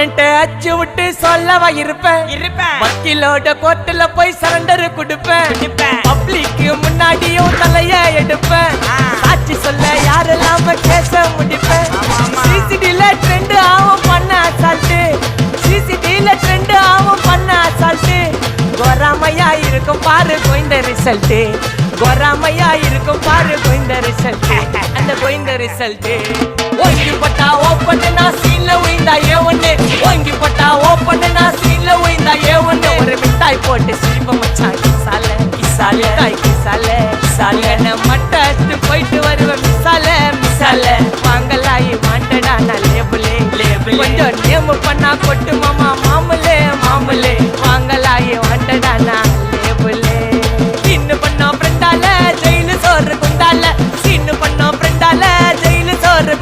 அண்ணன்ட்ட அச்சு விட்டு சொல்லவா இருப்பேன் வக்கீலோட கோர்ட்டுல போய் சரண்டர் கொடுப்பேன் பப்ளிக்கு முன்னாடியும் தலைய எடுப்பேன் சாட்சி சொல்ல யாரெல்லாம கேச முடிப்பேன் சிசிடில ட்ரெண்ட் ஆகும் பண்ண அசால்ட்டு சிசிடில ட்ரெண்ட் ஆகும் பண்ண அசால்ட்டு கோராமையா இருக்கும் பாரு கோய்ந்த ரிசல்ட் கோராமையா இருக்கும் பாரு கோய்ந்த ரிசல்ட் அந்த கோய்ந்த ரிசல்ட் ஓங்கி பட்டா ஓப்பன் நான் சீன்ல உயிந்தா ஒண்ணு ஓங்கி பட்டா ஓப்பன் நான் சீன்ல உயிந்தா ஒண்ணு ஒரு மிட்டாய் போட்டு சிரிப்ப மச்சான் கிசால கிசால தாய் கிசால கிசால மட்டத்து போயிட்டு வருவேன் மிசால மிசால வாங்கலாயி வாண்டடா நான் லேபிளே லேபிள் கொஞ்சம் நேம் பண்ணா கொட்டு மாமா